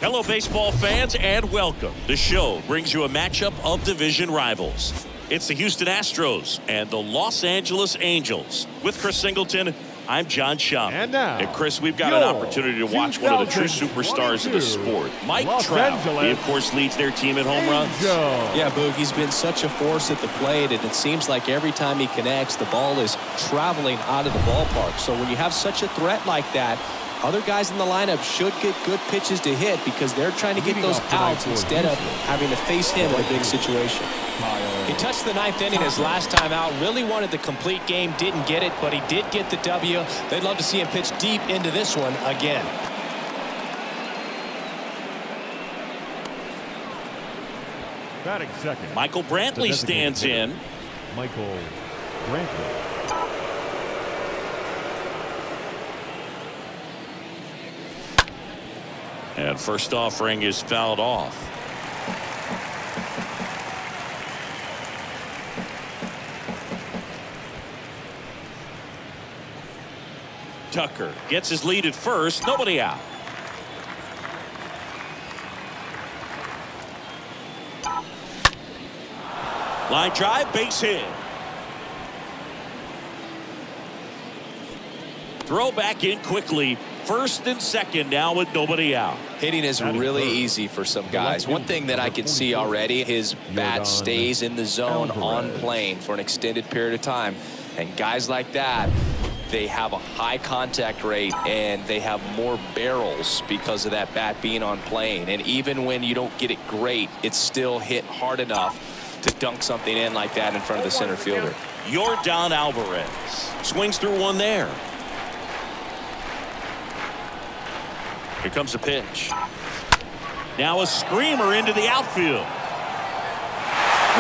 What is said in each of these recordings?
Hello, baseball fans, and welcome. The show brings you a matchup of division rivals. It's the Houston Astros and the Los Angeles Angels. With Chris Singleton, I'm John Schaub. And now, Chris, we've got an opportunity to watch one of the true superstars of the sport, Mike Trout. He, of course, leads their team in home runs. Yeah, Boog, he's been such a force at the plate, and it seems like every time he connects, the ball is traveling out of the ballpark. So when you have such a threat like that, other guys in the lineup should get good pitches to hit because they're trying to get those outs instead of having to face him in a big situation. He touched the ninth inning his last time out. Really wanted the complete game. Didn't get it, but he did get the W. They'd love to see him pitch deep into this one again. Batting second. Michael Brantley stands in. Michael Brantley. And first offering is fouled off. Tucker gets his lead at first. Nobody out. Line drive, base hit. Throw back in quickly. First and second now with nobody out. Hitting is really easy for some guys. One thing that I can see already, his bat stays in the zone on plane for an extended period of time. And guys like that, they have a high contact rate and they have more barrels because of that bat being on plane. And even when you don't get it great, it's still hit hard enough to dunk something in like that in front of the center fielder. Yordan Alvarez swings through one there. Here comes a pitch. Now a screamer into the outfield.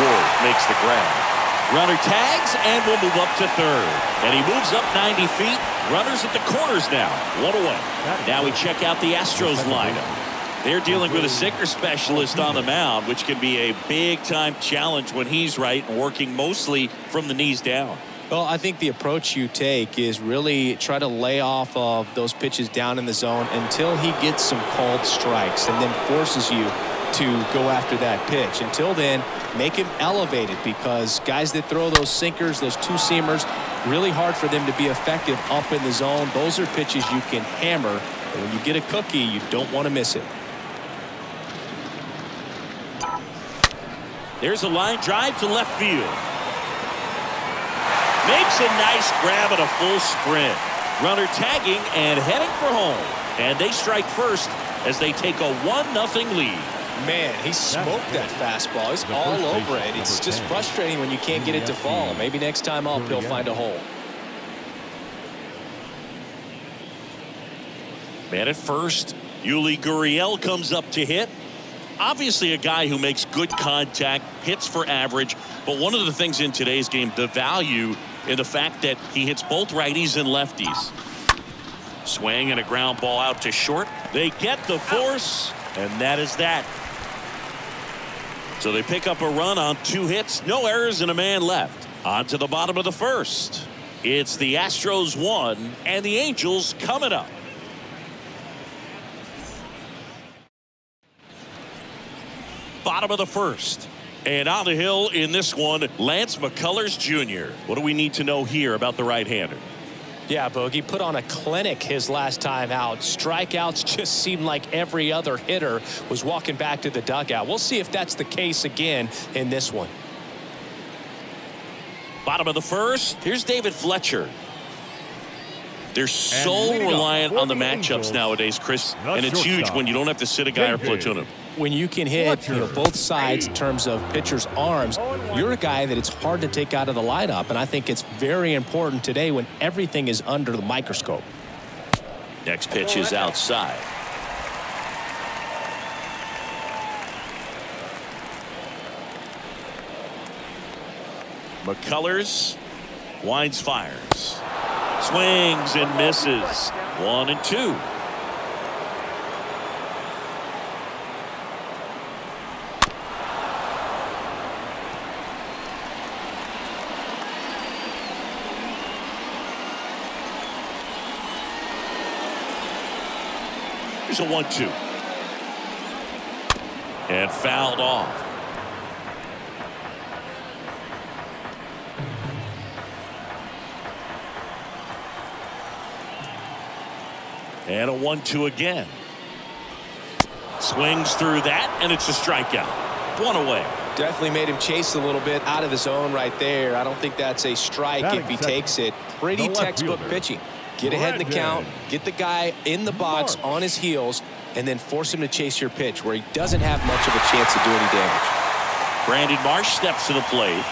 Ward makes the grab. Runner tags and will move up to third. And he moves up 90 feet. Runners at the corners now. One away. Now we check out the Astros lineup. They're dealing with a sinker specialist on the mound, which can be a big-time challenge when he's right and working mostly from the knees down. Well, I think the approach you take is really try to lay off of those pitches down in the zone until he gets some called strikes and then forces you to go after that pitch. Until then, make him elevated because guys that throw those sinkers, those two-seamers, really hard for them to be effective up in the zone. Those are pitches you can hammer. And when you get a cookie, you don't want to miss it. There's a line drive to left field. Makes a nice grab at a full sprint. Runner tagging and heading for home. And they strike first as they take a 1-0 lead. Man, he smoked that fastball. He's all over it. It's just frustrating when you can't get it to fall. Maybe next time up he'll find a hole. Man at first, Yuli Gurriel comes up to hit. Obviously a guy who makes good contact, hits for average, but one of the things in today's game, the value in the fact that he hits both righties and lefties. Swing and a ground ball out to short. They get the force, and that is that. So they pick up a run on 2 hits, no errors, and a man left. On to the bottom of the first. It's the Astros 1 and the Angels coming up. Bottom of the first. And on the hill in this one, Lance McCullers Jr. What do we need to know here about the right-hander? Yeah, Bogey put on a clinic his last time out. Strikeouts just seemed like every other hitter was walking back to the dugout. We'll see if that's the case again in this one. Bottom of the first. Here's David Fletcher. They're so reliant on the matchups nowadays, Chris, and it's huge when you don't have to sit a guy or platoon him. When you can hit both sides in terms of pitchers' arms, you're a guy that it's hard to take out of the lineup, and I think it's very important today when everything is under the microscope. Next pitch is outside. McCullers winds, fires, swings and misses. 1-2. Here's a 1-2. And fouled off. And a 1-2 again. Swings through that, and it's a strikeout. One away. Definitely made him chase a little bit out of his zone right there. I don't think that's a strike if he takes it. Pretty textbook pitching. Get ahead in the count, get the guy in the box on his heels, and then force him to chase your pitch where he doesn't have much of a chance to do any damage. Brandon Marsh steps to the plate.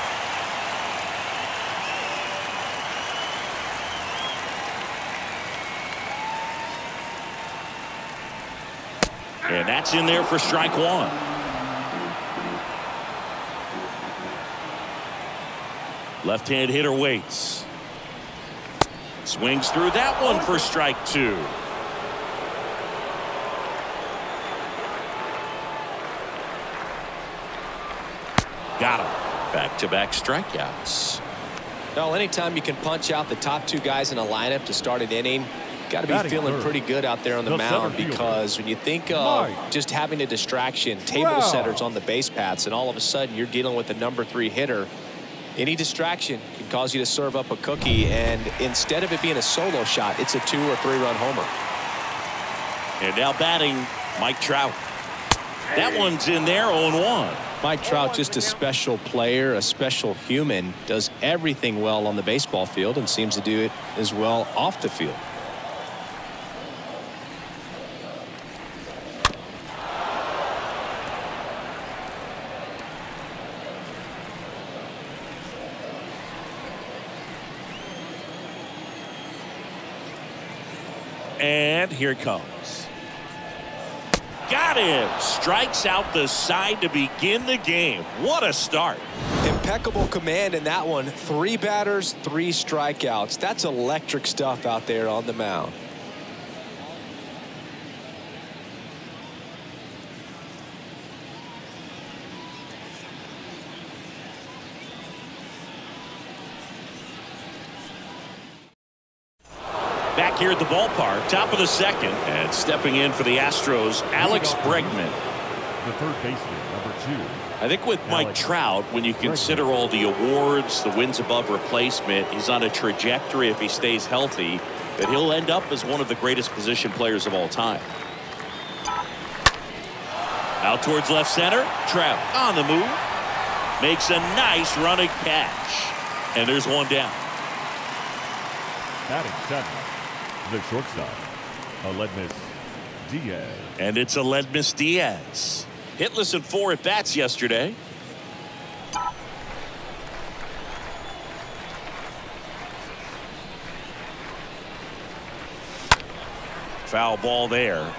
And that's in there for strike one. Left-hand hitter waits. Swings through that one for strike two. Got him. Back-to-back strikeouts. Well, anytime you can punch out the top two guys in a lineup to start an inning, got to be feeling pretty good out there on the mound, because when you think of just having a distraction, table setters on the base paths, and all of a sudden you're dealing with the #3 hitter, any distraction can cause you to serve up a cookie, and instead of it being a solo shot, it's a 2- or 3-run homer. And now batting, Mike Trout. That one's in there, 0-1. Mike Trout, just a special player, a special human, does everything well on the baseball field and seems to do it as well off the field. And here it comes. Got him. Strikes out the side to begin the game. What a start. Impeccable command in that one. 3 batters, 3 strikeouts. That's electric stuff out there on the mound. Back here at the ballpark, top of the second, and stepping in for the Astros, Alex Bregman. The third baseman, number 2. I think with Mike Trout, when you consider all the awards, the wins above replacement, he's on a trajectory, if he stays healthy, that he'll end up as one of the greatest position players of all time. Out towards left center, Trout on the move, makes a nice running catch, and there's one down. Batting 7, the shortstop, Aledmys Diaz. And it's Aledmys Diaz. Hitless in 4 at-bats yesterday. Foul ball there.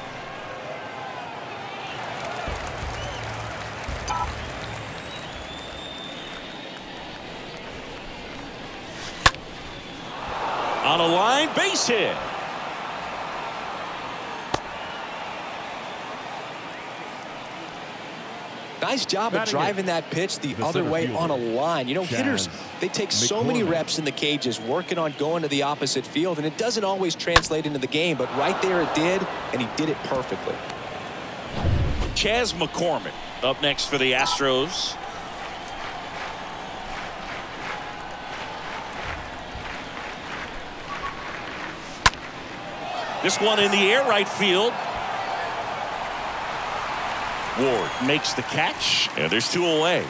On a line, base hit. Nice job of driving that pitch the other way on a line. You know, hitters, they take so many reps in the cages working on going to the opposite field, and it doesn't always translate into the game, but right there it did, and he did it perfectly. Chas McCormick up next for the Astros. This one in the air, right field. Ward makes the catch, and there's 2 away.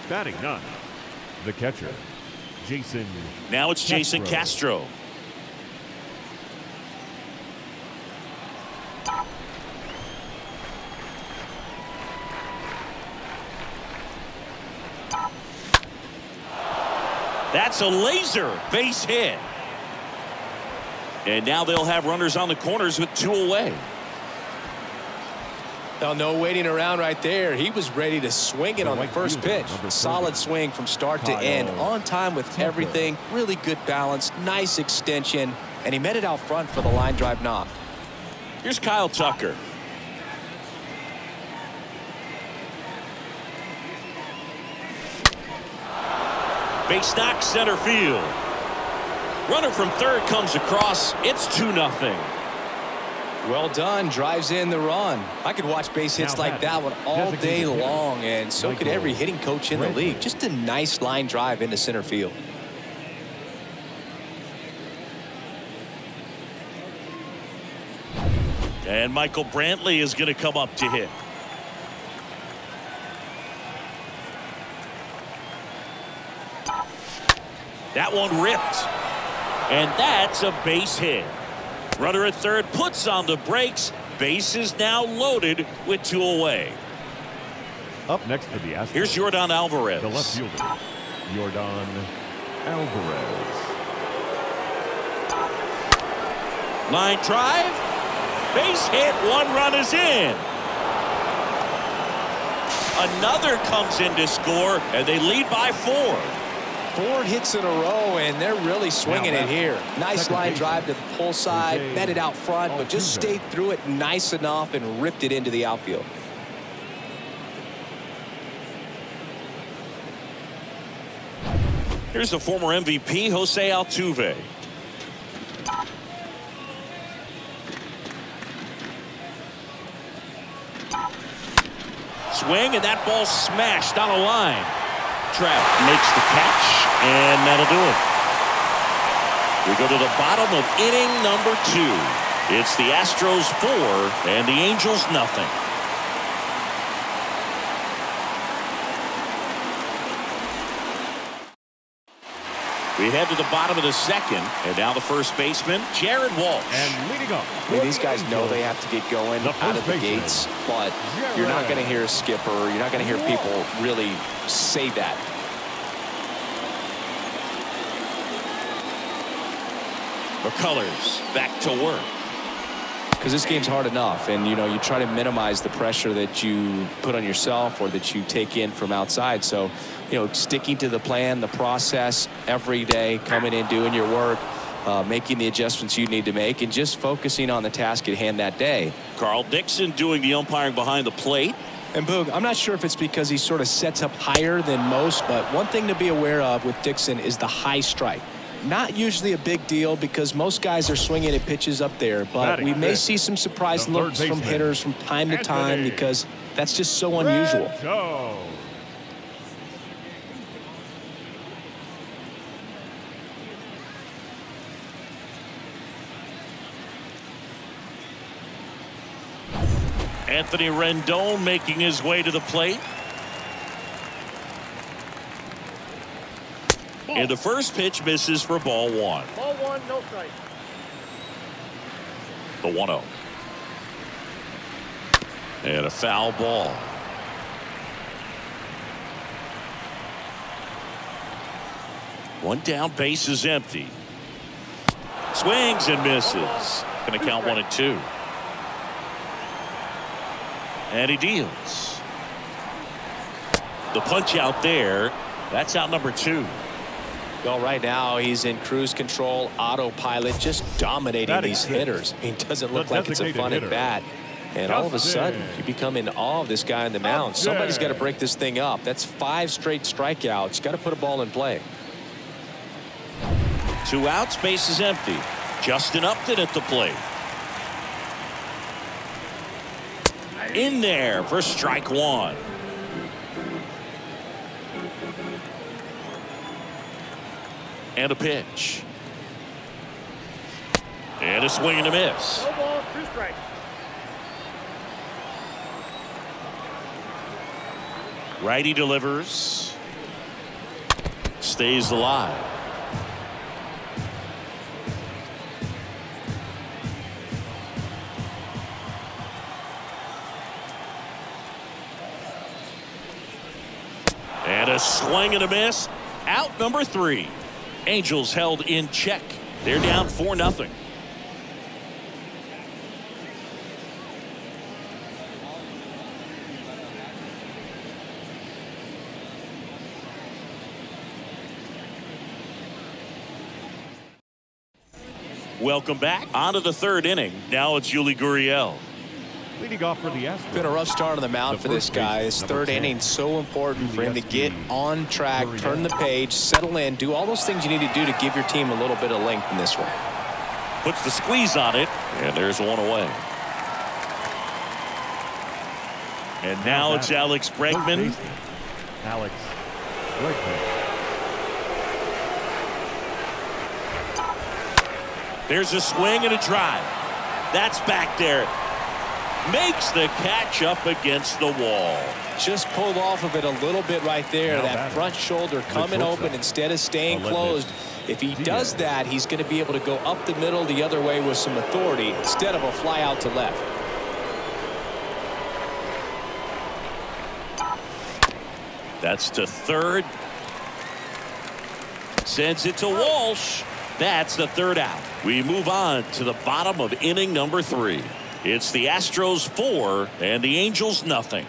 Batting 9, the catcher, Jason. Now it's Jason Castro. That's a laser base hit. And now they'll have runners on the corners with 2 away. Now, no waiting around right there. He was ready to swing it on the first pitch. Solid swing from start to end. On time with everything. Really good balance. Nice extension. And he met it out front for the line drive knock. Here's Kyle Tucker. Base knock, center field. Runner from third comes across. It's 2-0. Well done. Drives in the run. I could watch base hits like that one all day long, and so could every hitting coach in the league. Just a nice line drive into center field. And Michael Brantley is going to come up to hit. That one ripped. And that's a base hit. Runner at third puts on the brakes. Base is now loaded with 2 away. Up next for the Astros. Here's Yordan Alvarez. The left fielder, Yordan Alvarez. Line drive. Base hit. 1 run is in. Another comes in to score, and they lead by 4. 4 hits in a row, and they're really swinging it here. Nice line drive to the pull side, met it out front, but just stayed through it nice enough and ripped it into the outfield. Here's the former MVP, Jose Altuve. Swing, and that ball smashed down a line. Trout makes the catch, and that'll do it. We go to the bottom of inning number 2. It's the Astros 4 and the Angels nothing. We head to the bottom of the 2nd, and now the first baseman, Jared Walsh. And leading up. I mean, these guys know they have to get going out of the gates, but you're not going to hear a skipper. You're not going to hear people really say that. McCullers back to work. Because this game's hard enough, and you try to minimize the pressure that you put on yourself or that you take in from outside. So sticking to the plan, the process every day, coming in, doing your work, making the adjustments you need to make, and just focusing on the task at hand that day. Carl Dixon doing the umpiring behind the plate. And Boog, I'm not sure if it's because he sort of sets up higher than most, but one thing to be aware of with Dixon is the high strike. Not usually a big deal because most guys are swinging at pitches up there, but we may see some surprise looks from hitters from time to time because that's just so unusual. Anthony Rendon making his way to the plate. And the first pitch misses for ball 1. Ball 1, no strike. The 1-0. And a foul ball. One down, base is empty. Swings and misses. Going to count 1-2. And he deals. The punch out there. That's out number 2. Well, right now he's in cruise control, autopilot, just dominating these hitters. He doesn't look like it's a fun at bat. And all of a sudden, you become in awe of this guy on the mound. Somebody's got to break this thing up. That's 5 straight strikeouts. Got to put a ball in play. 2 outs, base is empty. Justin Upton at the plate. In there for strike 1. And a pitch. And a swing and a miss. No ball, 2 strikes. Righty delivers. Stays alive. And a swing and a miss. Out number 3. Angels held in check. They're down 4-0. Welcome back. On to the 3rd inning. Now it's Yuli Gurriel. Leading off for the Astros. Been a rough start on the mound for this guy. This 3rd inning so important for him to get on track, turn the page, settle in, do all those things you need to do to give your team a little bit of length in this one. Puts the squeeze on it, and there's 1 away. And now it's Alex Bregman. Alex Bregman. There's a swing and a drive. That's back there. Makes the catch up against the wall. Just pulled off of it a little bit right there. That front shoulder coming open instead of staying closed. If he does that, he's going to be able to go up the middle the other way with some authority instead of a fly out to left. That's to third. Sends it to Walsh. That's the third out. We move on to the bottom of inning number 3. It's the Astros 4 and the Angels nothing.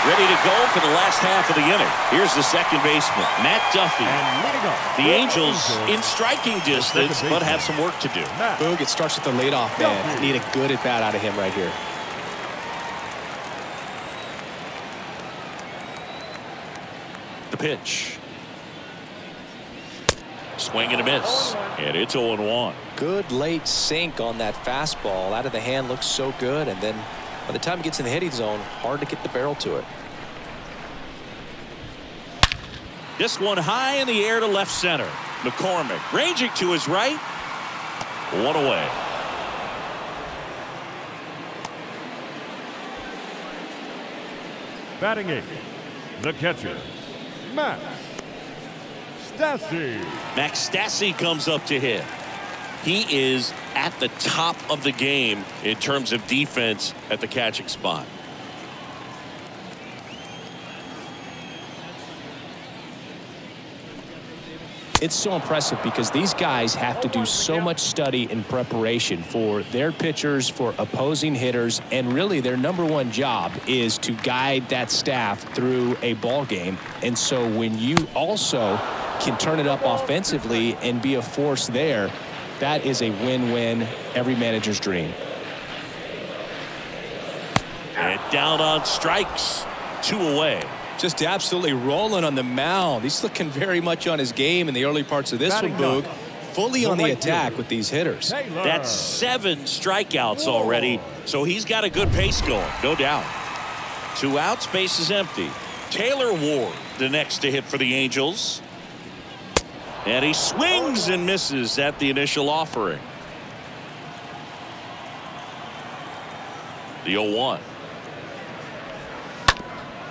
Ready to go for the last half of the inning. Here's the second baseman, Matt Duffy. The Angels in striking distance, but have some work to do. Boog, it starts with the leadoff man. Need a good at bat out of him right here. The pitch. Swing and a miss. And it's 0-1. Good late sink on that fastball. Out of the hand looks so good. And then by the time it gets in the hitting zone, hard to get the barrel to it. This one high in the air to left center. McCormick ranging to his right. One away. Batting 8, the catcher, Max Stassi. Max Stassi comes up to hit. He is at the top of the game in terms of defense at the catching spot. It's so impressive because these guys have to do so much study and preparation for their pitchers, for opposing hitters, and really their #1 job is to guide that staff through a ball game. And so when you also can turn it up offensively and be a force there, that is a win-win, every manager's dream. And down on strikes, 2 away. Just absolutely rolling on the mound. He's looking very much on his game in the early parts of this one, Boog. Fully on the attack with these hitters. That's 7 strikeouts already, so he's got a good pace going, no doubt. 2 outs, base is empty. Taylor Ward, the next to hit for the Angels. And he swings and misses at the initial offering. The 0-1.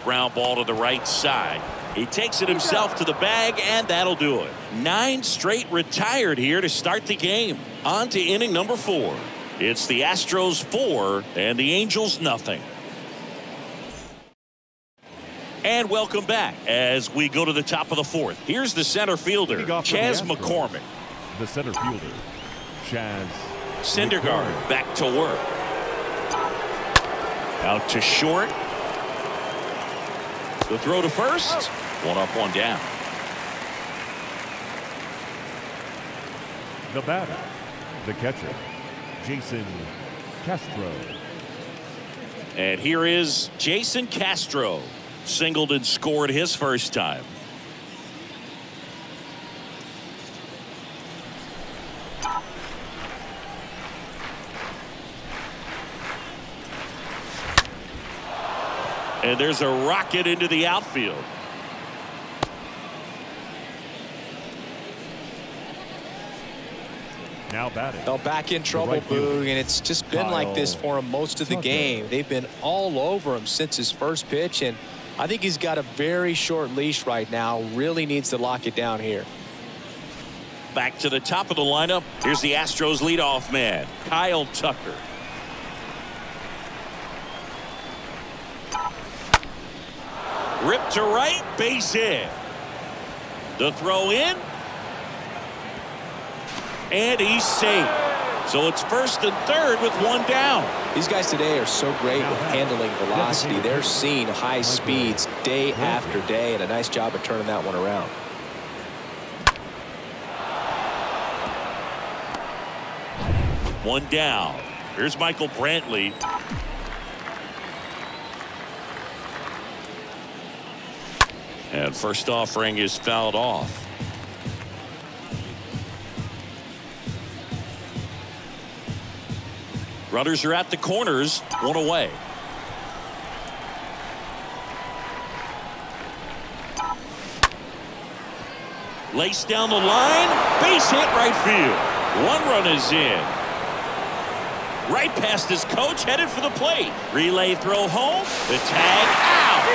Ground ball to the right side. He takes it himself to the bag, and that'll do it. 9 straight retired here to start the game. On to inning number 4. It's the Astros 4 and the Angels nothing. And welcome back as we go to the top of the 4th. Here's the center fielder, Chas McCormick. The center fielder, Chas Syndergaard back to work. Out to short. The throw to first. 1 up, 1 down. The batter, the catcher, Jason Castro. And here is Jason Castro. Singled and scored his first time. And there's a rocket into the outfield. Now batting. They'll back in trouble, Boog, and it's just been like this for him most of the game. They've been all over him since his first pitch, and I think he's got a very short leash right now. Really needs to lock it down here. Back to the top of the lineup. Here's the Astros leadoff man, Kyle Tucker. Rip to right, base hit. The throw in. And he's safe. So it's first and third with 1 down. These guys today are so great with handling velocity. They're seeing high speeds day after day, and a nice job of turning that one around. One down. Here's Michael Brantley. And first offering is fouled off. Runners are at the corners, one away. Lace down the line, base hit right field. One run is in. Right past his coach, headed for the plate. Relay throw home, the tag out.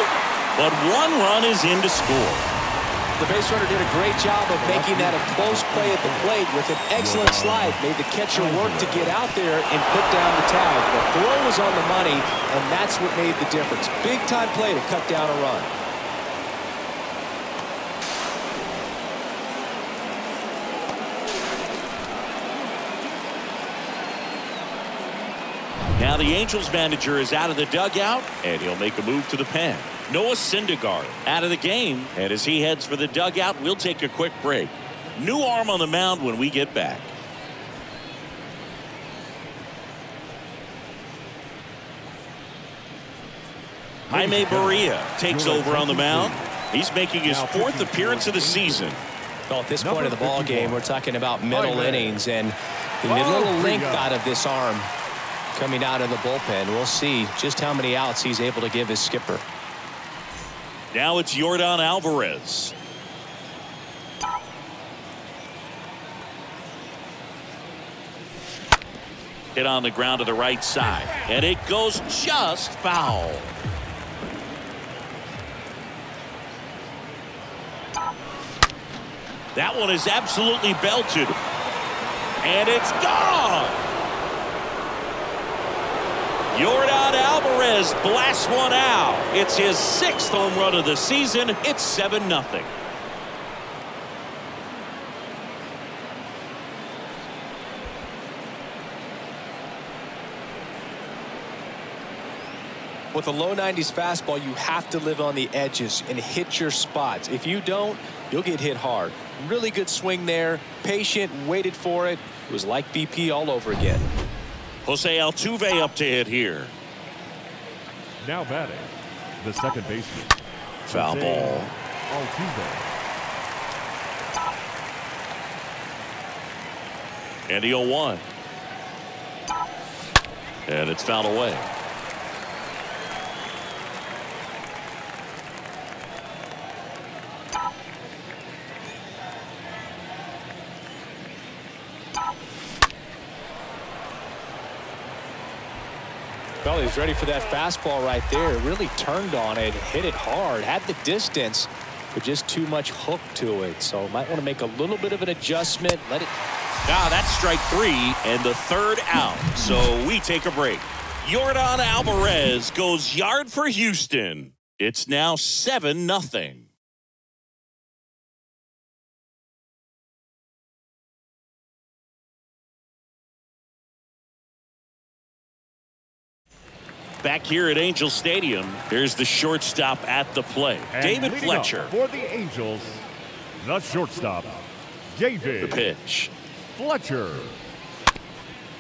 But one run is in to score. The base runner did a great job of making that a close play at the plate with an excellent slide. Made the catcher work to get out there and put down the tag. The throw was on the money, and that's what made the difference. Big time play to cut down a run. Now the Angels manager is out of the dugout, and he'll make a move to the pen. Noah Syndergaard out of the game, and as he heads for the dugout, we'll take a quick break. New arm on the mound when we get back. Jaime Barria takes over on the mound. He's making his 4th appearance of the season. Well, at this point of the ball game, we're talking about middle innings, and the little length out of this arm coming out of the bullpen. We'll see just how many outs he's able to give his skipper. Now it's Yordan Alvarez. Hit on the ground to the right side, and it goes just foul. That one is absolutely belted, and it's gone. Yordan Alvarez blasts one out. It's his 6th home run of the season. It's 7-0. With a low 90s fastball, you have to live on the edges and hit your spots. If you don't, you'll get hit hard. Really good swing there. Patient, waited for it. It was like BP all over again. Jose Altuve up to hit here. Now batting, the second baseman. Foul ball. Altuve. And the 0-1. And it's fouled away. Well, he's ready for that fastball right there. Really turned on it, hit it hard, had the distance, but just too much hook to it. So might want to make a little bit of an adjustment. Let it. Now that's strike 3 and the 3rd out. So we take a break. Yordan Alvarez goes yard for Houston. It's now 7-0. Back here at Angel Stadium, here's the shortstop at the plate, David Fletcher. For the Angels, the shortstop, David. The pitch. Fletcher.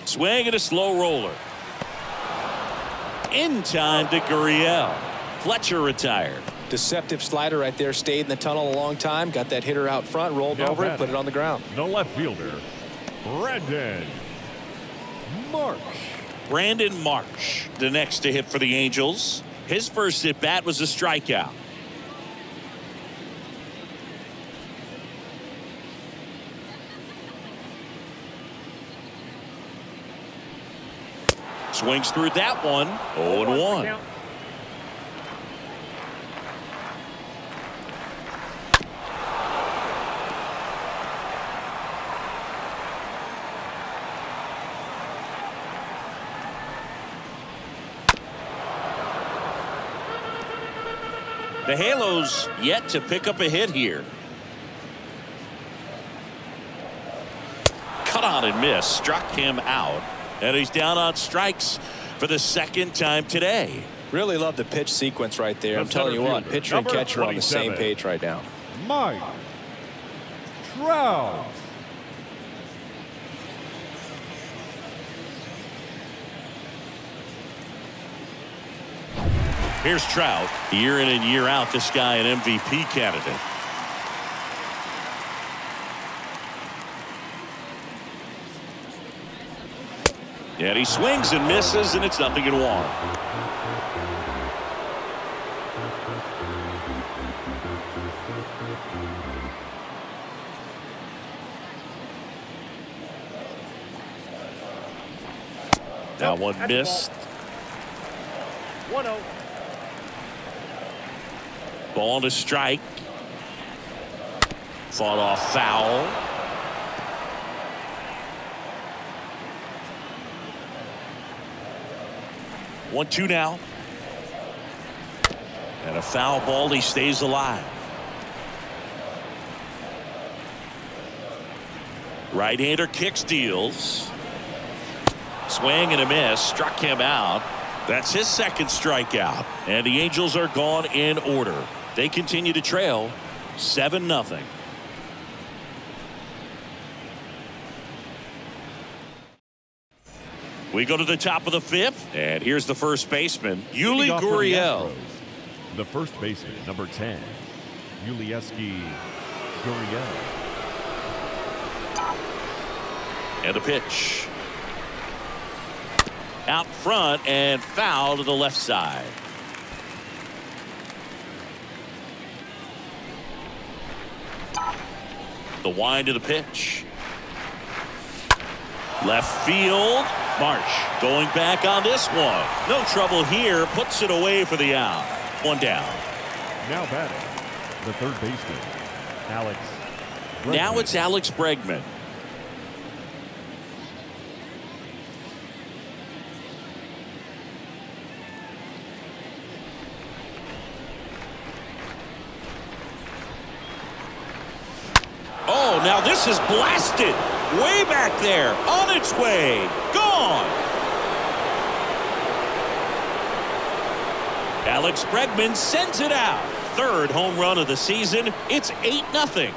Swing and a slow roller. In time to Gurriel. Fletcher retired. Deceptive slider right there. Stayed in the tunnel a long time. Got that hitter out front, rolled over it, put it on the ground. The left fielder, Brandon Marsh. Brandon Marsh, the next to hit for the Angels. His first at bat was a strikeout. Swings through that one. 0-1. The Halos yet to pick up a hit here. Cut on and miss. Struck him out. And he's down on strikes for the 2nd time today. Really love the pitch sequence right there. I'm telling you what, pitcher and catcher are on the same page right now. Mike Trout. Here's Trout. Year in and year out, this guy an MVP candidate. And he swings and misses, and it's 0-1. That one missed. 1-0. Ball to strike. Fought off foul. One, two now. And a foul ball. He stays alive. Right-hander kicks, deals. Swing and a miss. Struck him out. That's his second strikeout. And the Angels are gone in order. They continue to trail 7-0. We go to the top of the fifth, and here's the first baseman, Yuli Gurriel. The first baseman, number 10, Yulieski Gurriel. And a pitch. Out front and foul to the left side. The wind of the pitch. Left field. Marsh going back on this one. No trouble here. Puts it away for the out. One down. Now batting, the third baseman, Alex Bregman. Now it's Alex Bregman. Oh, now this is blasted. Way back there. On its way. Gone. Alex Bregman sends it out. Third home run of the season. It's 8-0.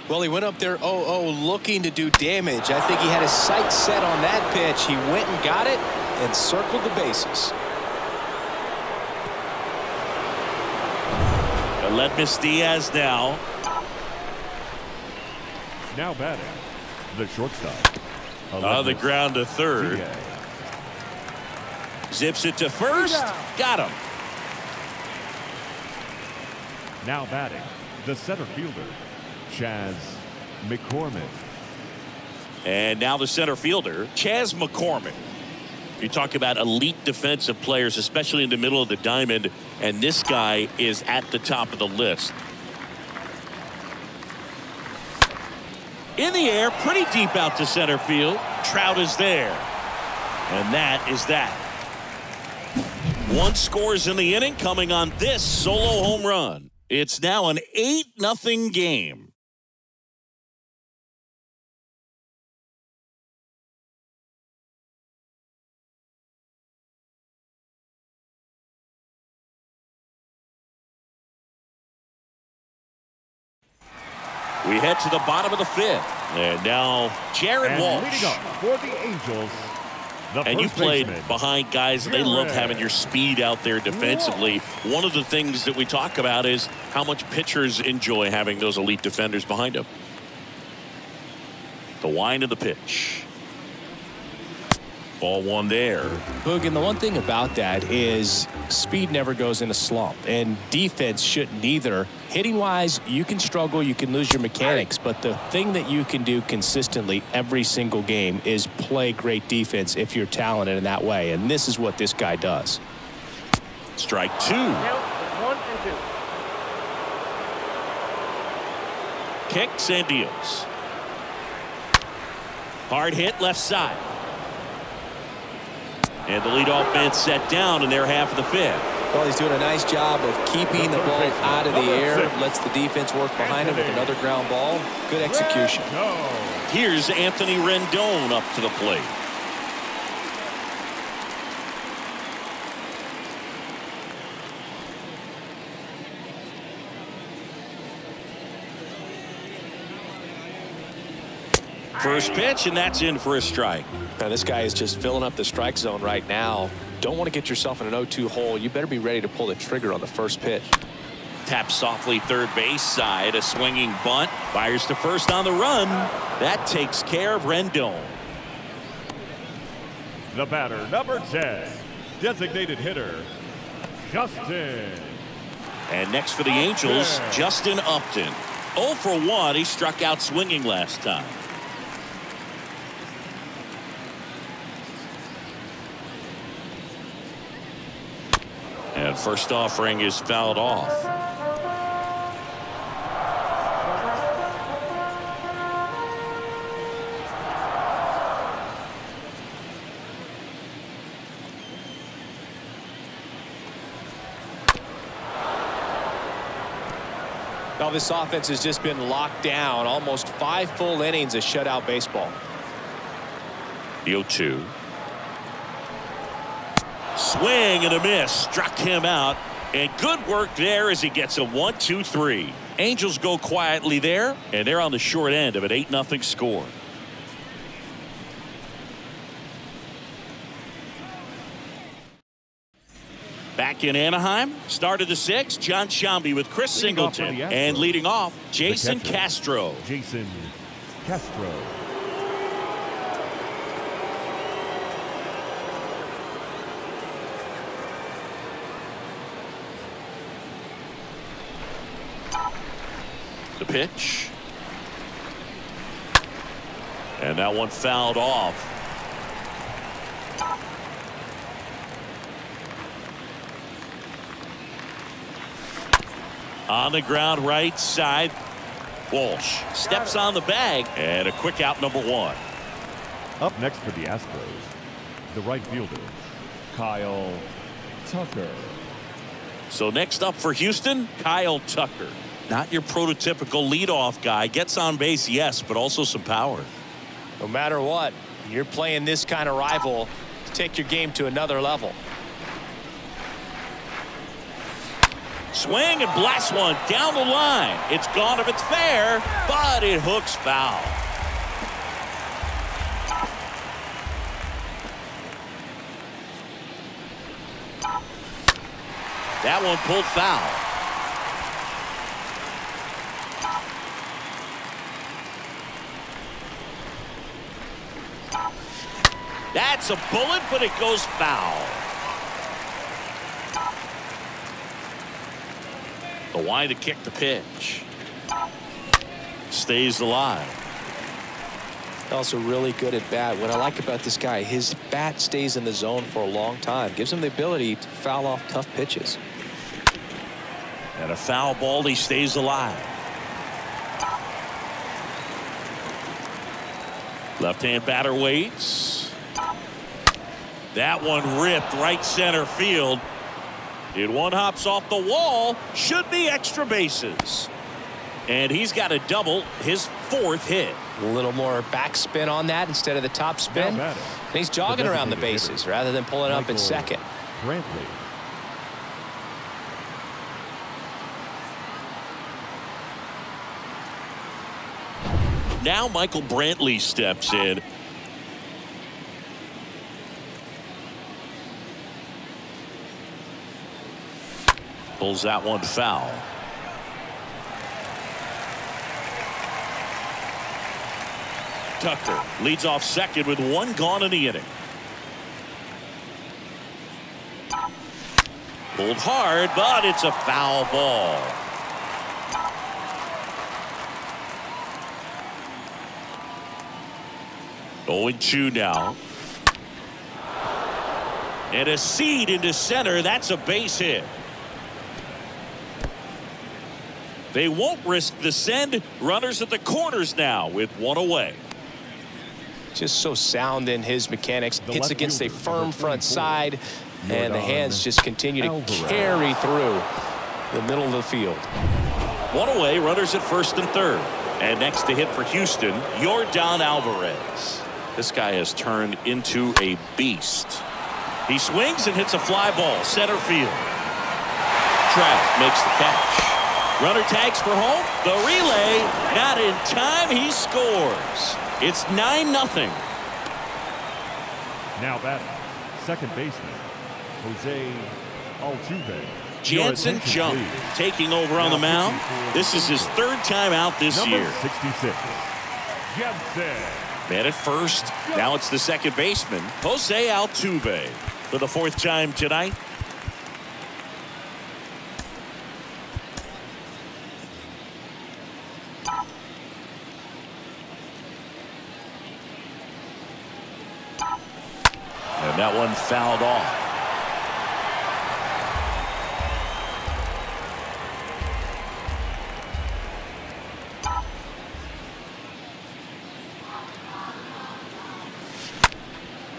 Well, he went up there 0-0 looking to do damage. I think he had his sights set on that pitch. He went and got it and circled the bases. Aledmys Diaz now. Now batting, the shortstop. The ground to third. Diaz. Zips it to first. Got him. Now batting, the center fielder, Chas McCormick. And now the center fielder, Chas McCormick. You talk about elite defensive players, especially in the middle of the diamond, and this guy is at the top of the list. In the air, pretty deep out to center field. Trout is there. And that is that. One scores in the inning coming on this solo home run. It's now an 8-0 game. We head to the bottom of the fifth. And now Jared Walsh. Leading up for the Angels, the and you first played baseman, behind guys, and they love having your speed out there defensively. One of the things that we talk about is how much pitchers enjoy having those elite defenders behind them. The wind of the pitch. Ball one there. Boog, and the one thing about that is speed never goes in a slump, and defense shouldn't either. Hitting-wise, you can struggle, you can lose your mechanics, but the thing that you can do consistently every single game is play great defense if you're talented in that way, and this is what this guy does. Strike two. Count 1 and 2. Kicks and deals. Hard hit left side. And the leadoff man set down in their half of the fifth. Well, he's doing a nice job of keeping the ball out of the air, lets the defense work behind him with another ground ball. Good execution. Here's Anthony Rendon up to the plate. First pitch, and that's in for a strike. Now this guy is just filling up the strike zone right now. Don't want to get yourself in an 0-2 hole. You better be ready to pull the trigger on the first pitch. Tap softly third base side. A swinging bunt. Fires to first on the run. That takes care of Rendon. The batter, number 10, designated hitter, Justin. And next for the Angels, Justin Upton. 0 for 1. He struck out swinging last time. And first offering is fouled off. Now this offense has just been locked down. Almost 5 full innings of shutout baseball. The 0-2. Swing and a miss. Struck him out. And good work there as he gets a 1-2-3. Angels go quietly there, and they're on the short end of an 8-0 score. Back in Anaheim, start of the 6th, John Sciambi with Chris Singleton. And leading off, Jason Castro. Jason Castro. The pitch. And that one fouled off. On the ground right side. Walsh steps on the bag. And a quick out, number 1. Up next for the Astros, the right fielder, Kyle Tucker. So next up for Houston, Kyle Tucker. Not your prototypical leadoff guy. Gets on base, yes, but also some power. No matter what, you're playing this kind of rival to take your game to another level. Swing and blast one down the line. It's gone if it's fair, but it hooks foul. That one pulled foul. That's a bullet, but it goes foul. The wind to kick the pitch. Stays alive. Also really good at bat. What I like about this guy, his bat stays in the zone for a long time. Gives him the ability to foul off tough pitches. And a foul ball, he stays alive. Left-hand batter waits. That one ripped right center field. It one hops off the wall. Should be extra bases. And he's got a double, his 4th hit. A little more backspin on that instead of the top spin. And he's jogging around the bases rather than pulling up at second. Brantley. Now Michael Brantley steps in. Pulls that one foul. Tucker leads off second with 1 gone in the inning. Pulled hard, but it's a foul ball. Oh, 0-2 now. And a seed into center. That's a base hit. They won't risk the send. Runners at the corners now with 1 away. Just so sound in his mechanics. Hits against a firm front side, and the hands just continue to carry through the middle of the field. 1 away, runners at first and third. And next to hit for Houston, Yordan Alvarez. This guy has turned into a beast. He swings and hits a fly ball, center field. Trout makes the catch. Runner tags for home. The relay, not in time. He scores. It's 9-0. Now batting, second baseman, Jose Altuve. Jansen Jump taking over on the mound. This is his third time out this Number year. 66, Jansen. Man at first. Now it's the second baseman, Jose Altuve, for the fourth time tonight. And that one fouled off.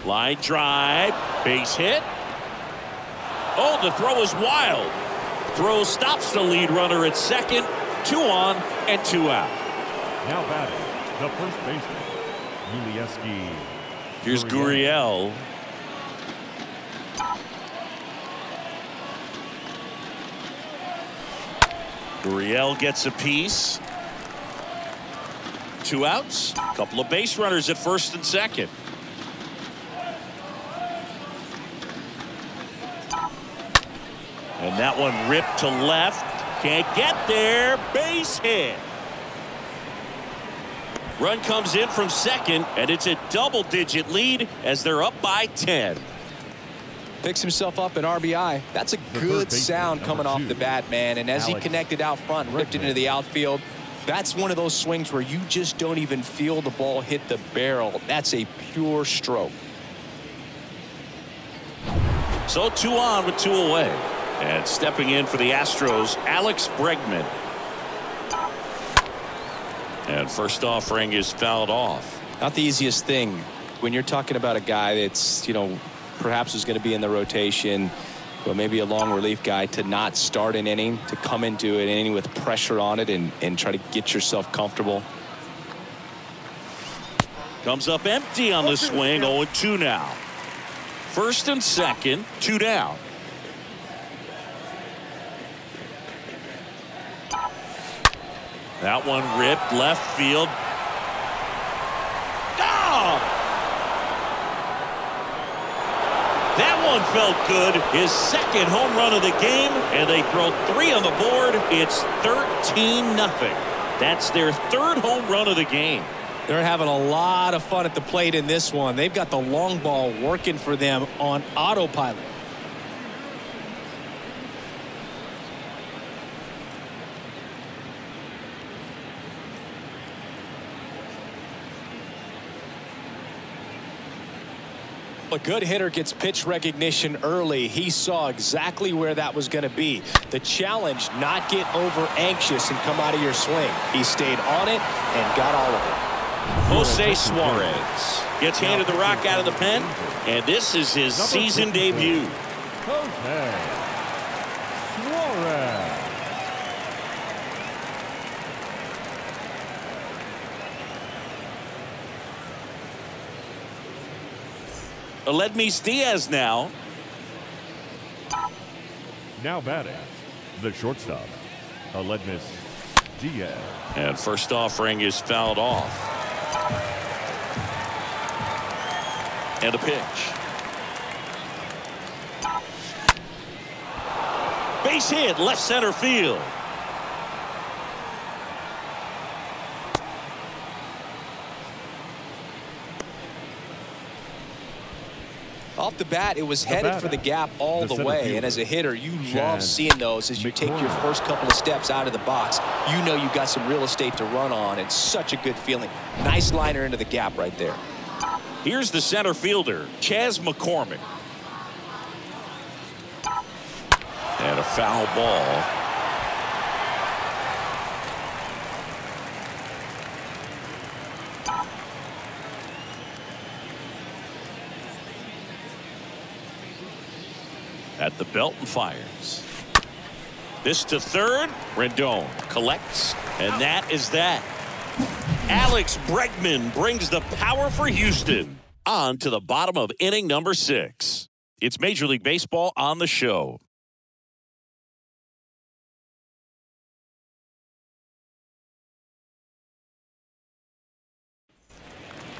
Line drive, base hit. Oh, the throw is wild. Throw stops the lead runner at second. 2 on and 2 out. Now batting, the first baseman, Yulieski. Here's Gurriel. Gurriel gets a piece. 2 outs. A couple of base runners at first and second. And that one ripped to left. Can't get there. Base hit. Run comes in from second, and it's a double-digit lead as they're up by 10. Picks himself up an RBI. That's a good sound coming off the bat, man. And as he connected out front, ripped it into the outfield, that's one of those swings where you just don't even feel the ball hit the barrel. That's a pure stroke. So 2 on with 2 away. And stepping in for the Astros, Alex Bregman. And first offering is fouled off. Not the easiest thing when you're talking about a guy that's, you know, perhaps is going to be in the rotation, but maybe a long relief guy, to not start an inning, to come into an inning with pressure on it and try to get yourself comfortable. Comes up empty on the swing. 0-2 now. First and second, 2 down. That one ripped left field. Oh! That one felt good. His second home run of the game, and they throw 3 on the board. It's 13-0. That's their third home run of the game. They're having a lot of fun at the plate in this one. They've got the long ball working for them on autopilot. A good hitter gets pitch recognition early. He saw exactly where that was going to be. The challenge, not get over anxious and come out of your swing. He stayed on it and got all of it. Jose Suarez gets handed the rock out of the pen, and this is his season debut. Jose Suarez. Aledmys Diaz now. Now batting, the shortstop, Aledmys Diaz. And first offering is fouled off. And a pitch. Base hit, left center field. Off the bat, it was headed for the gap all the way. And as a hitter, you love seeing those as you take your first couple of steps out of the box. You know you've got some real estate to run on. It's such a good feeling. Nice liner into the gap right there. Here's the center fielder, Chas McCormick. And a foul ball. At the belt and fires. This to third. Rendon collects, and that is that. Alex Bregman brings the power for Houston on to the bottom of inning number 6. It's Major League Baseball on the show.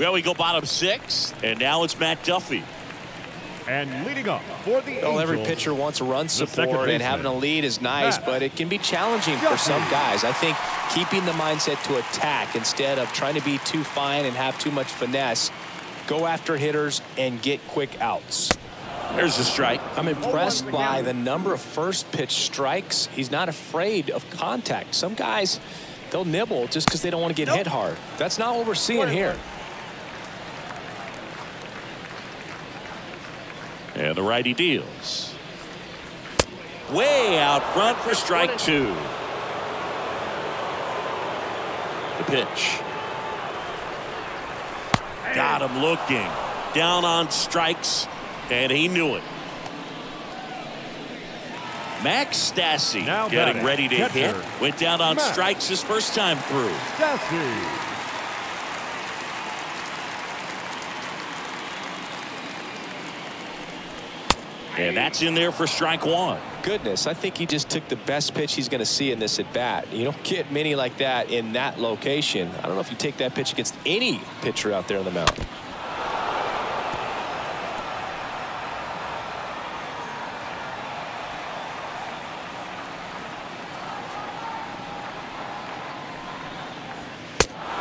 Well, we go bottom 6, and now it's Matt Duffy. And leading up for the Angels, every pitcher wants run support, and having a lead is nice, but it can be challenging for some guys. I think keeping the mindset to attack instead of trying to be too fine and have too much finesse, go after hitters and get quick outs. There's the strike. I'm impressed by the number of first pitch strikes. He's not afraid of contact. Some guys, they'll nibble just because they don't want to get hit hard. That's not what we're seeing here. And the righty deals. Way out front for strike 2. The pitch. Got him looking. Down on strikes, and he knew it. Max Stassi getting ready to hit. Went down on strikes his first time through. Stassi. And that's in there for strike 1. Goodness, I think he just took the best pitch he's going to see in this at bat. You don't get many like that in that location. I don't know if you take that pitch against any pitcher out there on the mound.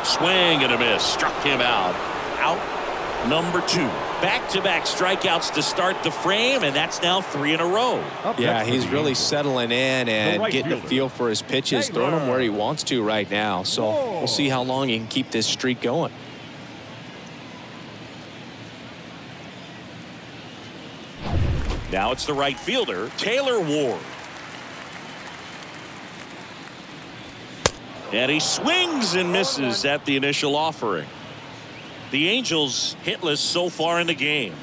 Swing and a miss. Struck him out. Out number 2. Back-to-back strikeouts to start the frame, and that's now 3 in a row. Yeah, he's really settling in and getting a feel for his pitches, throwing them where he wants to right now. So we'll see how long he can keep this streak going. Now it's the right fielder, Taylor Ward. And he swings and misses at the initial offering. The Angels hitless so far in the game.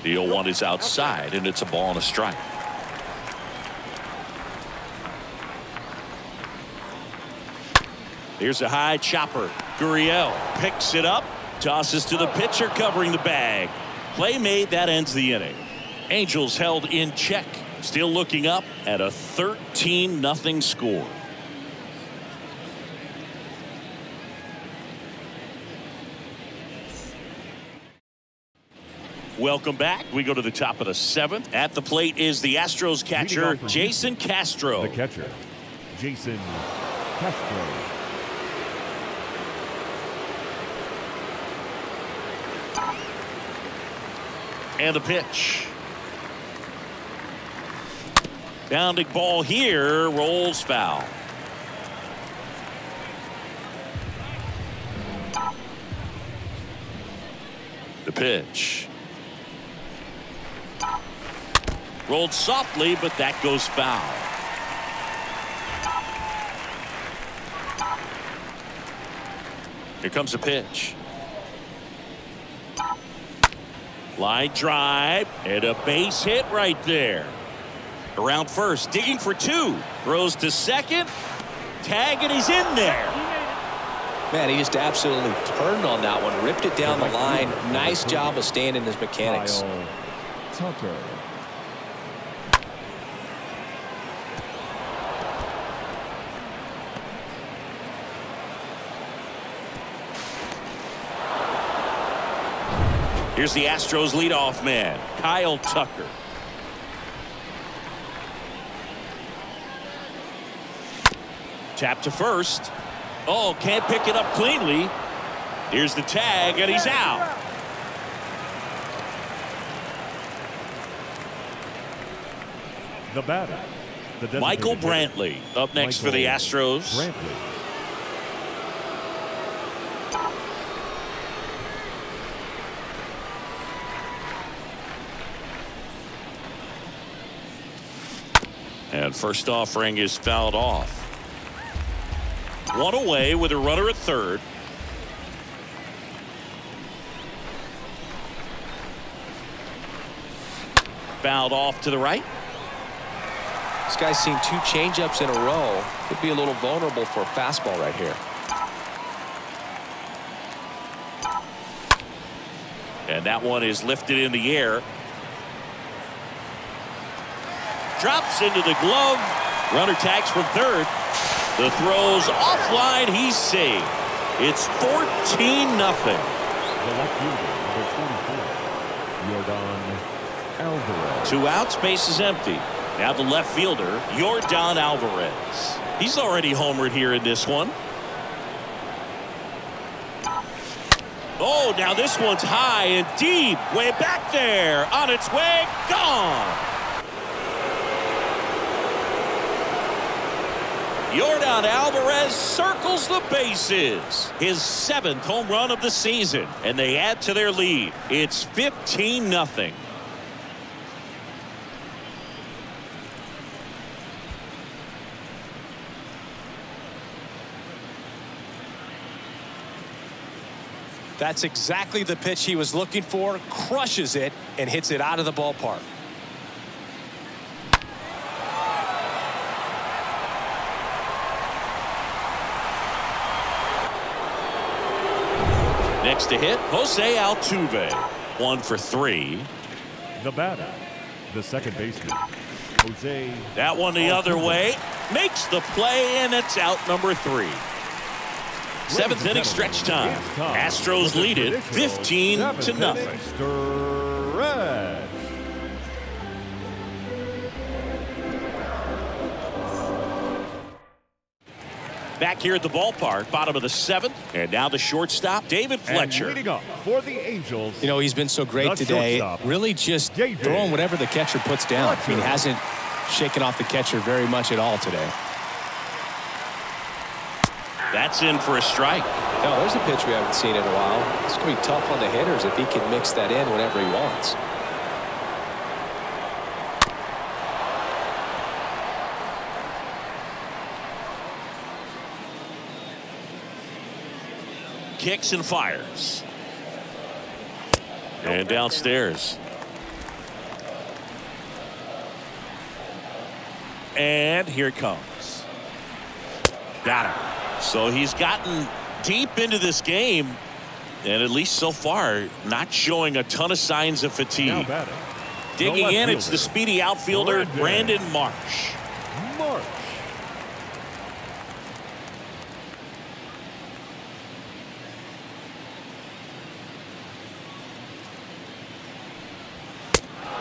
The 0-1 is outside, and it's a ball and a strike. Here's a high chopper. Gurriel picks it up, tosses to the pitcher covering the bag. Play made, that ends the inning. Angels held in check, still looking up at a 13-0 score. Welcome back. We go to the top of the 7th. At the plate is the Astros catcher, Jason Castro. The catcher, Jason Castro. And the pitch. Bounding ball here, rolls foul. The pitch. Rolled softly, but that goes foul. Here comes a pitch. Line drive and a base hit right there. Around first, digging for 2. Throws to second. Tag, and he's in there. Man, he just absolutely turned on that one, ripped it down the line. Nice job of staying in his mechanics. Kyle Tucker. Here's the Astros leadoff man, Kyle Tucker. Tap to first. Oh, can't pick it up cleanly. Here's the tag, and he's out. The batter, the Michael Brantley up next for the Astros. Brantley. And first offering is fouled off. 1 away with a runner at third. Fouled off to the right. This guy's seen 2 changeups in a row. Could be a little vulnerable for a fastball right here. And that one is lifted in the air. Drops into the glove. Runner tags from third. The throw's offline. He's saved. It's 14-0. The left fielder, number 44, Yordan Alvarez. 2 outs, base is empty. Now the left fielder, Yordan Alvarez. He's already homered here in this one. Oh, now this one's high and deep, way back there, on its way, gone. Yordan Alvarez circles the bases. His 7th home run of the season, and they add to their lead. It's 15-0. That's exactly the pitch he was looking for. Crushes it and hits it out of the ballpark. Next to hit, Jose Altuve. 1 for 3. The batter, the second baseman, Jose. That one the other way. Makes the play, and it's out number 3. 7th inning stretch time. Astros lead it 15-0. Stretch. Back here at the ballpark, bottom of the 7th, and now the shortstop, David Fletcher. And leading up for the Angels. You know, he's been so great today. Really just throwing whatever the catcher puts down. I mean, he hasn't shaken off the catcher very much at all today. That's in for a strike. No, there's a pitch we haven't seen in a while. It's going to be tough on the hitters if he can mix that in whenever he wants. Kicks and fires. And downstairs. And here it comes. Got him. So he's gotten deep into this game, and at least so far, not showing a ton of signs of fatigue. Digging in, it's the speedy outfielder, Brandon Marsh.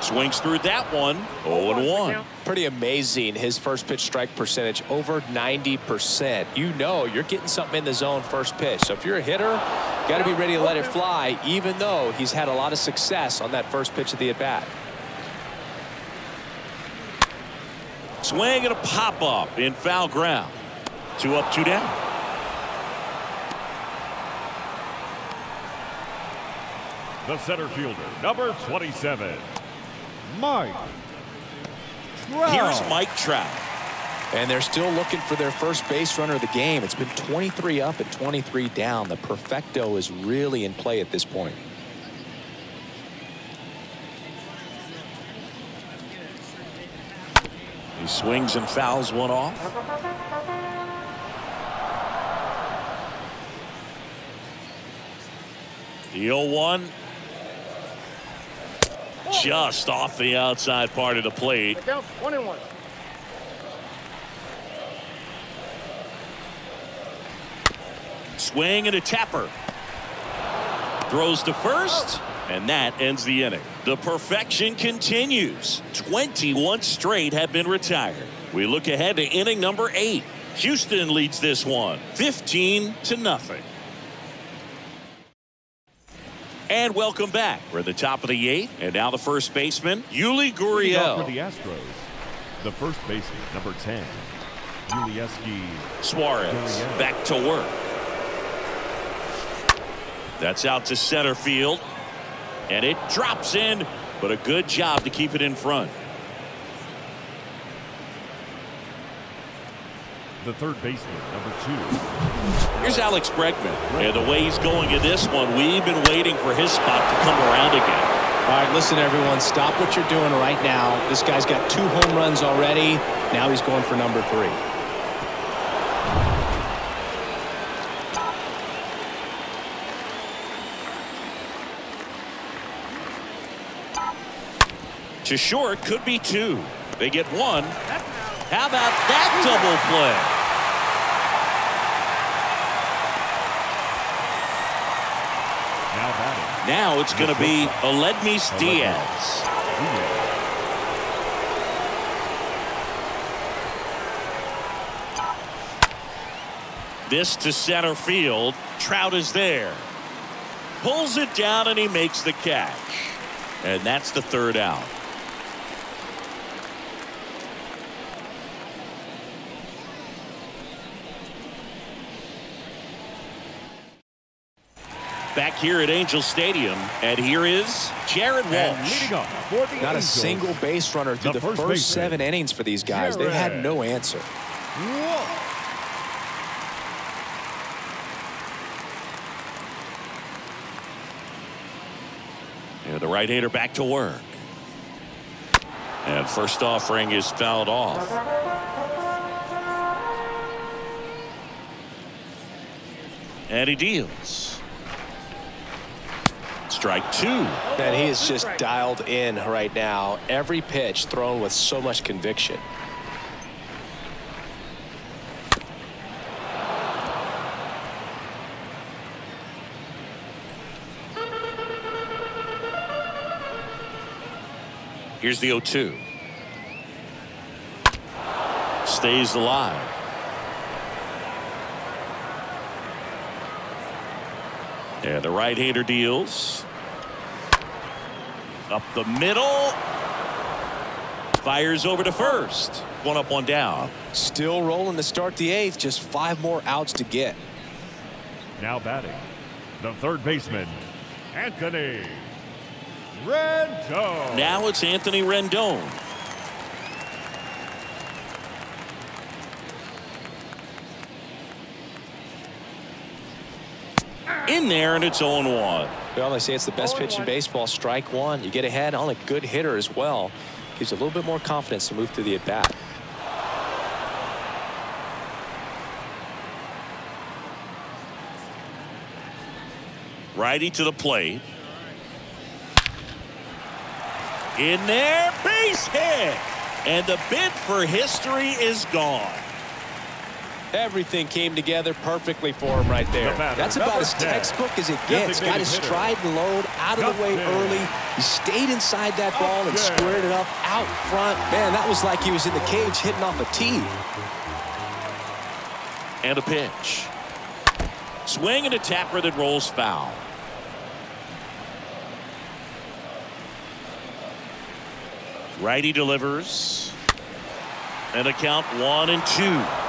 Swings through that one. 0-1. Pretty amazing. His first pitch strike percentage over 90%. You know you're getting something in the zone first pitch. So if you're a hitter, got to be ready to let it fly, even though he's had a lot of success on that first pitch of the at-bat. Swing and a pop-up in foul ground. 2 up, 2 down. The center fielder, number 27, Mike Trout. Here's Mike Trout. And they're still looking for their first base runner of the game. It's been 23 up and 23 down. The perfecto is really in play at this point. He swings and fouls one off. The 0-1. Just off the outside part of the plate. Down 1-1. Swing and a tapper. Throws to first, and that ends the inning. The perfection continues. 21 straight have been retired. We look ahead to inning number 8. Houston leads this one 15-0. And welcome back. We're at the top of the 8th, and now the first baseman, Yuli Gurriel. For the Astros, the first baseman, number 10, Yulieski Suarez back to work. That's out to center field, and it drops in, but a good job to keep it in front. The third baseman, number 2. Here's Alex Bregman, and the way he's going in this one, we've been waiting for his spot to come around again. All right, listen, everyone, stop what you're doing right now. This guy's got 2 home runs already. Now he's going for number 3. To short, could be 2. They get 1. How about that double play? batting. Now it's going to be Aledmys Diaz. This to center field. Trout is there. Pulls it down and he makes the catch. And that's the third out. Back here at Angel Stadium, and here is Jared Walsh. Not a single base runner through the first 7 innings for these guys. They had no answer. And the right-hander back to work. And first offering is fouled off. And he deals. Strike 2. Man, he is just dialed in right now. Every pitch thrown with so much conviction. Here's the 0-2. Stays alive. And the right-hander deals. Up the middle. Fires over to first. 1 up, 1 down. Still rolling to start the 8th. Just 5 more outs to get. Now batting, the third baseman, Anthony Rendon. Now it's Anthony Rendon. In there, and it's 0-1. Well, they say it's the best pitch in baseball. Strike 1. You get ahead on a good hitter as well. Gives you a little bit more confidence to move through the at-bat. Righty to the plate. In there, base hit. And the bid for history is gone. Everything came together perfectly for him right there. That's about as textbook as it gets. Got his stride and load out of the way early. He stayed inside that ball and squared it up out front. Man, that was like he was in the cage hitting off a tee. And a pitch. Swing and a tapper that rolls foul. Righty delivers. And a count 1-2.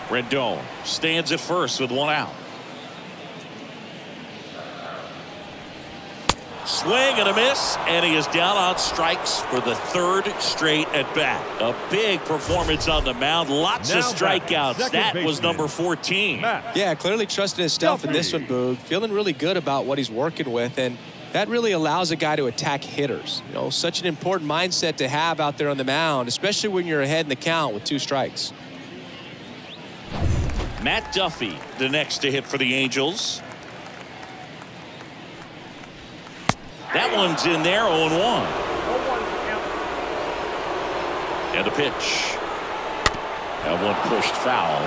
Rendon stands at first with 1 out. Swing and a miss, and he is down on strikes for the 3rd straight at bat. A big performance on the mound. Lots of strikeouts. That was number 14. Yeah, clearly trusting his stuff in this one, Boog. Feeling really good about what he's working with, and that really allows a guy to attack hitters. You know, such an important mindset to have out there on the mound, especially when you're ahead in the count with 2 strikes. Matt Duffy, the next to hit for the Angels. That one's in there, 0-1. And a pitch. That one pushed foul.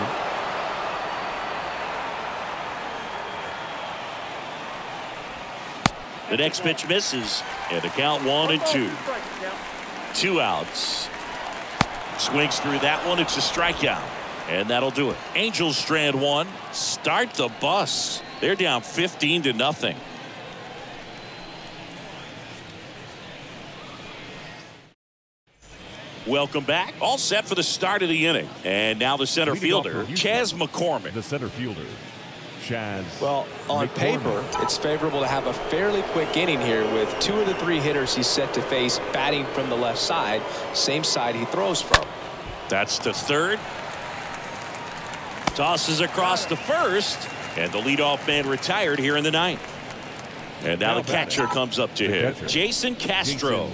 The next pitch misses, and the count 1-2. 2 outs. Swings through that one. It's a strikeout. And that'll do it. Angels strand 1. Start the bus. They're down 15-0. Welcome back. All set for the start of the inning. And now the center fielder, Chas McCormick. The center fielder, Chas. Well, on paper, it's favorable to have a fairly quick inning here with 2 of the 3 hitters he's set to face batting from the left side, same side he throws from. That's to third. Tosses across the first, and the leadoff man retired here in the 9th. And now the catcher comes up to hit. Jason Castro.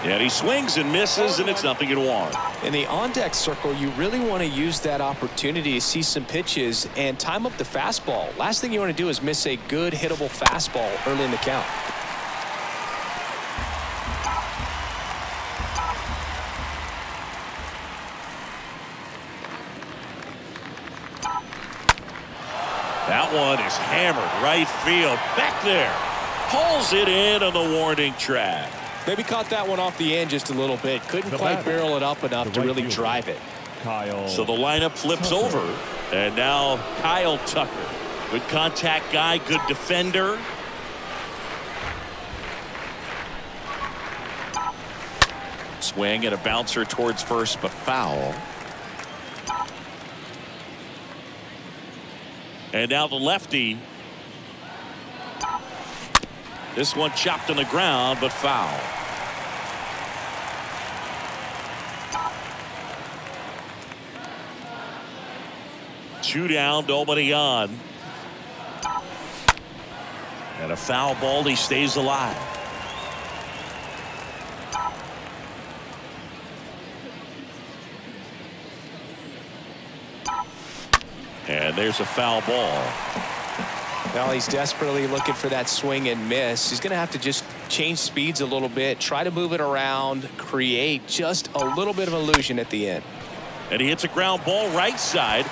And he swings and misses, and it's 0-1. In the on-deck circle, you really want to use that opportunity to see some pitches and time up the fastball. Last thing you want to do is miss a good hittable fastball early in the count. That one is hammered right field. Back there. Pulls it in on the warning track. Maybe caught that one off the end just a little bit. Couldn't The quite batter, barrel it up enough to right really fielder, drive it. Kyle. So the lineup flips over. And now Kyle Tucker. Good contact guy, good defender. Swing and a bouncer towards first, but foul. And now the lefty. This one chopped on the ground, but foul. Two down, nobody on. And a foul ball, he stays alive. And there's a foul ball. Now he's desperately looking for that swing and miss. He's going to have to just change speeds a little bit, try to move it around, create just a little bit of illusion at the end. And he hits a ground ball right side,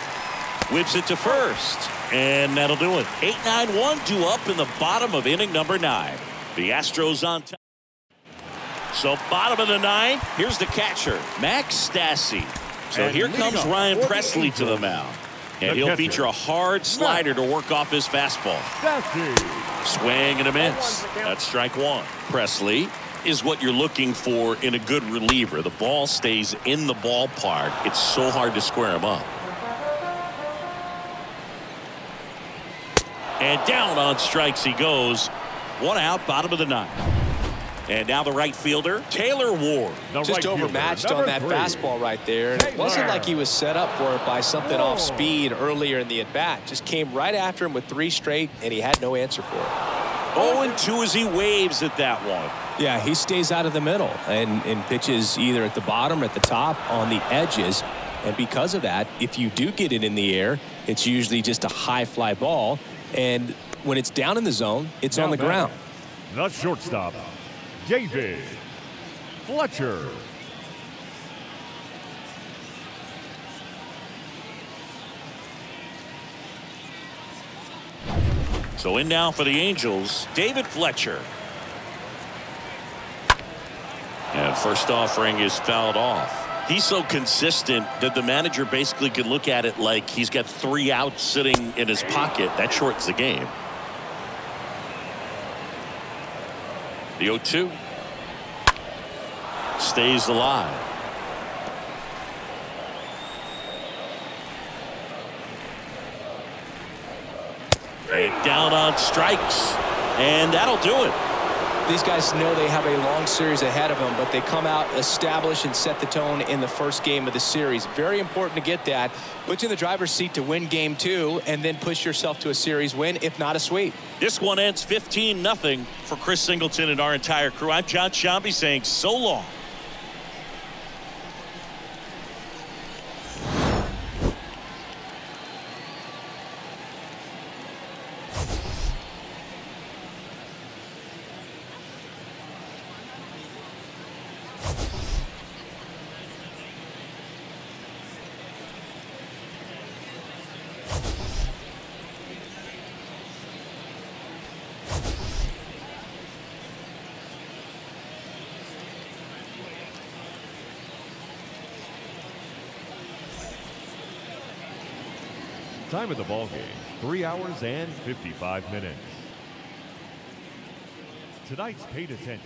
whips it to first, and that'll do it. 8-9-1 due up in the bottom of inning number 9. The Astros on top. So bottom of the 9th, here's the catcher, Max Stassi. So And here comes leading Ryan off for the Presley to the Angels, mound. And the he'll catcher, feature a hard slider to work off his fastball. Stassi. Swing and a miss. That's strike one. Presley is what you're looking for in a good reliever. The ball stays in the ballpark. It's so hard to square him up. And down on strikes he goes. One out, bottom of the 9th. And now the right fielder, Taylor Ward. The Just right fielder, overmatched number on that 3. fastball right there. And it wasn't like he was set up for it by something off speed earlier in the at-bat. Just came right after him with 3 straight, and he had no answer for it. 0-2 as he waves at that one. Yeah, he stays out of the middle and pitches either at the bottom or at the top on the edges. And because of that, if you do get it in the air, it's usually just a high fly ball. And when it's down in the zone, it's on the ground. The shortstop, David Fletcher. So in now for the Angels, David Fletcher. And first offering is fouled off. He's so consistent that the manager basically can look at it like he's got 3 outs sitting in his pocket. That shortens the game. The 0-2 stays alive. And down on strikes, and that'll do it. These guys know they have a long series ahead of them, but they come out, establish, and set the tone in the first game of the series. Very important to get that. Put you in the driver's seat to win game 2, and then push yourself to a series win, if not a sweep. This one ends 15-0 for Chris Singleton and our entire crew. I'm John Shambi saying so long. Time of the ball game, 3 hours and 55 minutes. Tonight's paid attention.